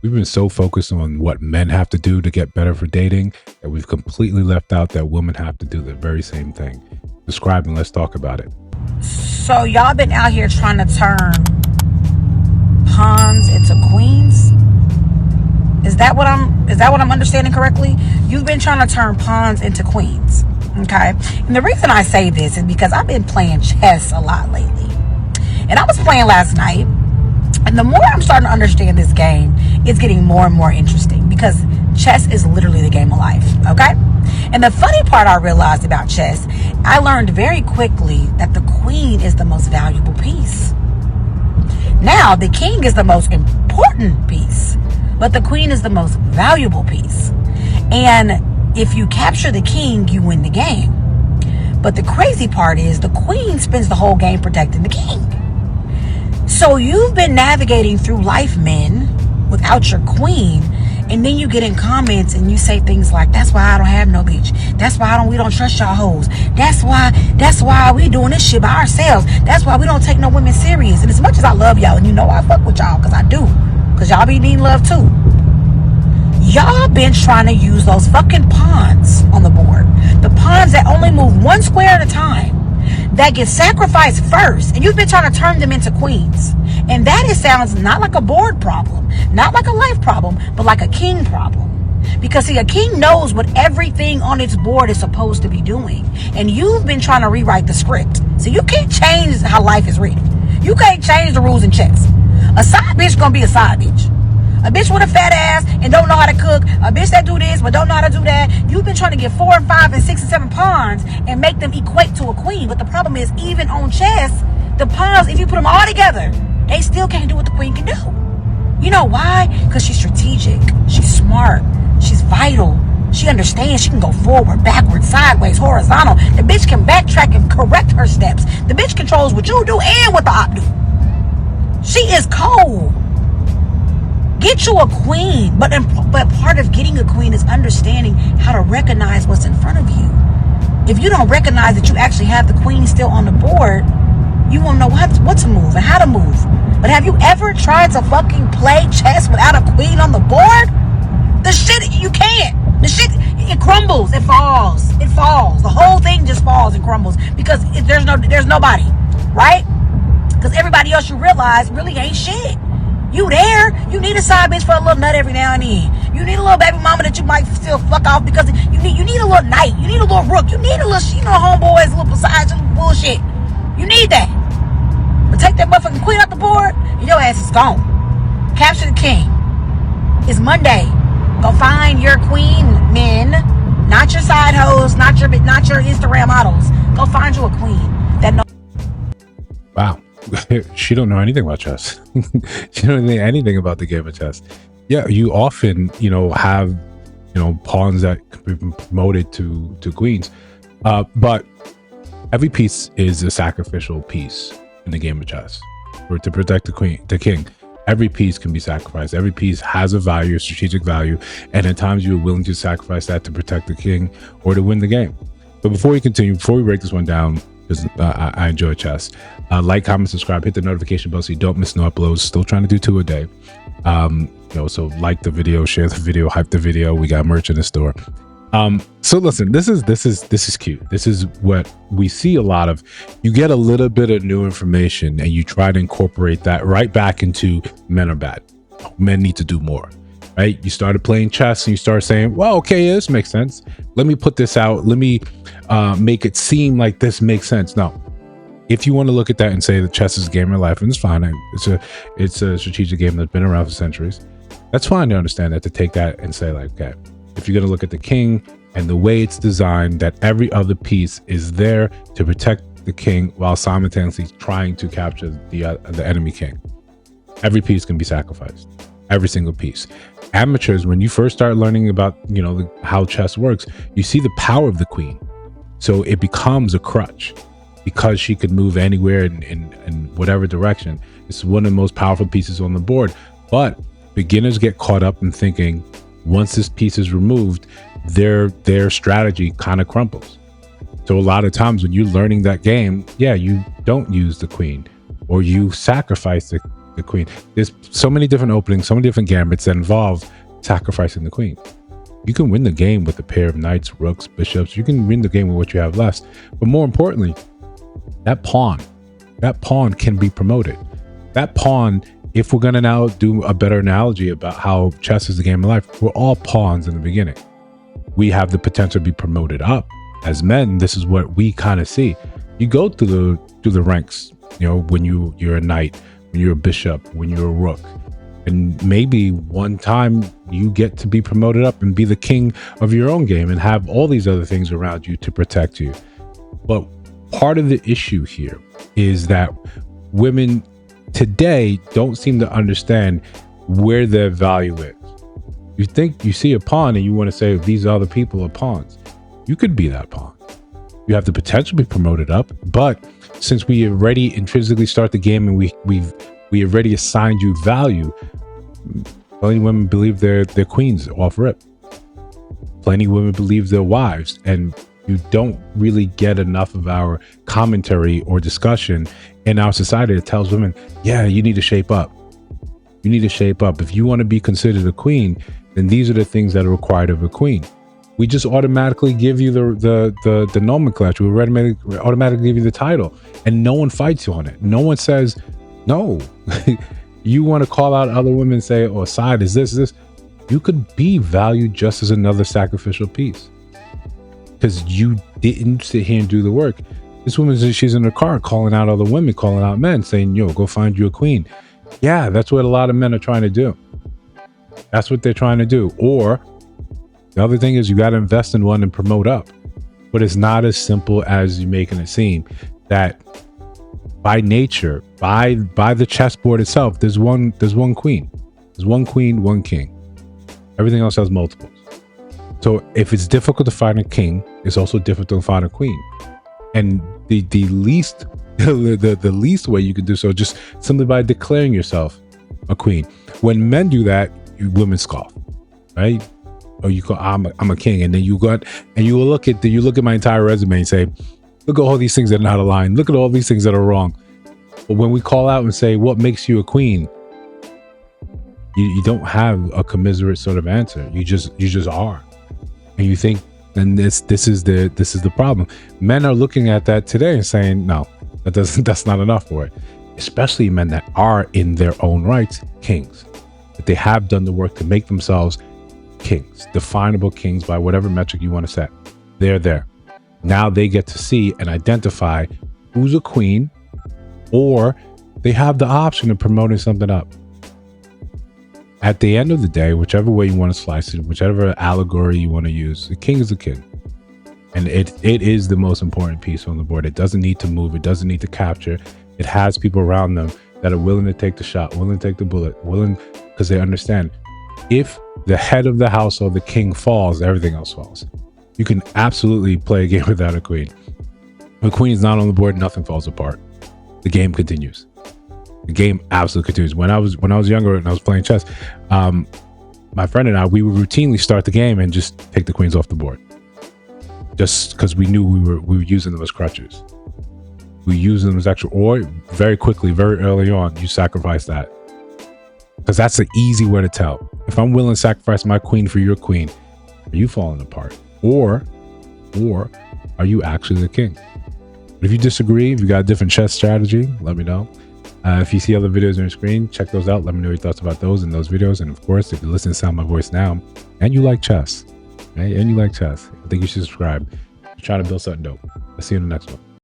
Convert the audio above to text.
We've been so focused on what men have to do to get better for dating that we've completely left out that women have to do the very same thing. Describe and let's talk about it. So y'all been out here trying to turn pawns into queens? Is that what I'm understanding correctly? You've been trying to turn pawns into queens. Okay? And the reason I say this is because I've been playing chess a lot lately. And I was playing last night. And the more I'm starting to understand this game, it's getting more and more interesting because chess is literally the game of life, okay? And the funny part I realized about chess, I learned very quickly that the queen is the most valuable piece. Now, the king is the most important piece, but the queen is the most valuable piece. And if you capture the king, you win the game. But the crazy part is the queen spends the whole game protecting the king. So you've been navigating through life, men, without your queen, and then you get in comments and you say things like, that's why I don't have no bitch. That's why we don't trust y'all hoes. That's why we doing this shit by ourselves. That's why we don't take no women serious. And as much as I love y'all, and you know I fuck with y'all, because I do, because y'all be needing love too. Y'all been trying to use those fucking pawns on the board. The pawns that only move one square at a time, that get sacrificed first, and you've been trying to turn them into queens. And that sounds not like a board problem, not like a life problem, but like a king problem. Because see, a king knows what everything on its board is supposed to be doing, and you've been trying to rewrite the script. So you can't change how life is written. You can't change the rules in chess. A side bitch gonna be a side bitch. A bitch with a fat ass and don't know how to cook. A bitch that do this but don't know how to do that. You've been trying to get 4 and 5 and 6 and 7 pawns and make them equate to a queen. But the problem is, even on chess, the pawns, if you put them all together, they still can't do what the queen can do. You know why? Because she's strategic. She's smart. She's vital. She understands she can go forward, backwards, sideways, horizontal. The bitch can backtrack and correct her steps. The bitch controls what you do and what the op do. She is cold. Get you a queen, but part of getting a queen is understanding how to recognize what's in front of you. If you don't recognize that you actually have the queen still on the board, you won't know what to move and how to move. But have you ever tried to fucking play chess without a queen on the board? The shit, you can't. The shit, it crumbles, it falls. It falls. The whole thing just falls and crumbles because there's nobody, right? Because everybody else you realize really ain't shit. You there, you need a side bitch for a little nut every now and then. You need a little baby mama that you might still fuck off because you need a little knight. You need a little rook. You need a little, homeboys, a little besides your little bullshit. You need that. But take that motherfucking queen off the board and your ass is gone. Capture the king. It's Monday. Go find your queen, men. Not your side hoes, not your Instagram models. Go find you a queen that knows. Wow. She don't know anything about chess. She don't know anything about the game of chess. Yeah, you often, have, pawns that can be promoted to queens. But every piece is a sacrificial piece in the game of chess. Or to protect the king. Every piece can be sacrificed. Every piece has a value, a strategic value. And at times you're willing to sacrifice that to protect the king or to win the game. But before we continue, before we break this one down, because I enjoy chess. Like, comment, subscribe, hit the notification bell so you don't miss no uploads. Still trying to do 2 a day. So like the video, share the video, hype the video. We got merch in the store. So listen, this is cute. This is what we see a lot of. You get a little bit of new information and you try to incorporate that right back into men are bad. Men need to do more. Right? You started playing chess and you start saying, well, okay, this makes sense. Let me put this out. Let me make it seem like this makes sense. No. If you want to look at that and say that chess is a game of life, and it's fine. It's a strategic game that's been around for centuries. That's fine to understand that, to take that and say like, okay, if you're going to look at the king and the way it's designed, that every other piece is there to protect the king while simultaneously trying to capture the enemy king. Every piece can be sacrificed. Every single piece. Amateurs, when you first start learning about, how chess works, you see the power of the queen. So it becomes a crutch because she could move anywhere in whatever direction. It's one of the most powerful pieces on the board. But beginners get caught up in thinking once this piece is removed, their strategy kind of crumbles. So a lot of times when you're learning that game, yeah, you don't use the queen or you sacrifice the queen. There's so many different openings, so many different gambits that involve sacrificing the queen. You can win the game with a pair of knights, rooks, bishops. You can win the game with what you have less. But more importantly, that pawn can be promoted. That pawn, if we're going to now do a better analogy about how chess is the game of life, we're all pawns in the beginning. We have the potential to be promoted up. As men, this is what we kind of see. You go through the ranks, you know, when you're a knight, when you're a bishop, when you're a rook. And maybe one time you get to be promoted up and be the king of your own game and have all these other things around you to protect you. But part of the issue here is that women today don't seem to understand where their value is. You think you see a pawn and you want to say, these other people are pawns. You could be that pawn. You have the potential to be promoted up, but since we already intrinsically start the game and we already assigned you value, plenty of women believe they're queens off rip. Plenty of women believe they're wives, and you don't really get enough of our commentary or discussion in our society that tells women, yeah, you need to shape up. You need to shape up. If you want to be considered a queen, then these are the things that are required of a queen. We just automatically give you the nomenclature. We automatically give you the title, and no one fights you on it. No one says, no. You want to call out other women and say, oh, side is this. You could be valued just as another sacrificial piece because you didn't sit here and do the work. This woman, she's in her car calling out other women, calling out men, saying, yo, go find you a queen. Yeah, that's what a lot of men are trying to do. That's what they're trying to do. Or the other thing is you got to invest in one and promote up. But it's not as simple as you making it seem. That by nature, by the chessboard itself, there's one queen. There's one queen, one king. Everything else has multiples. So if it's difficult to find a king, it's also difficult to find a queen. And the least the least way you can do so just simply by declaring yourself a queen. When men do that, women scoff, right? Or you call I'm a king, and then you look at my entire resume and say, look at all these things that are not aligned. Look at all these things that are wrong. But when we call out and say, what makes you a queen? You don't have a commiserate sort of answer. You just are. And you think, and this is the problem. Men are looking at that today and saying, no, that's not enough for it. Especially men that are in their own rights kings. That they have done the work to make themselves kings, definable kings by whatever metric you want to set. They're there. Now they get to see and identify who's a queen, or they have the option of promoting something up. At the end of the day, whichever way you want to slice it, whichever allegory you want to use, the king is the king. And it is the most important piece on the board. It doesn't need to move. It doesn't need to capture. It has people around them that are willing to take the shot, willing to take the bullet, because they understand if the head of the household, the king, falls, everything else falls. You can absolutely play a game without a queen. When a queen is not on the board, nothing falls apart. The game continues. The game absolutely continues. When I was younger and I was playing chess, my friend and I, we would routinely start the game and just take the queens off the board, just because we knew we were using them as crutches. We use them as extra, or very quickly, very early on, you sacrifice that, because that's an easy way to tell. If I'm willing to sacrifice my queen for your queen, are you falling apart, or are you actually the king? But if you disagree, if you got a different chess strategy, let me know. If you see other videos on your screen, check those out. Let me know your thoughts about those in those videos. And of course, if you listen to the sound of my voice now and you like chess, right? I think you should subscribe. I'm trying to build something dope. I'll see you in the next one.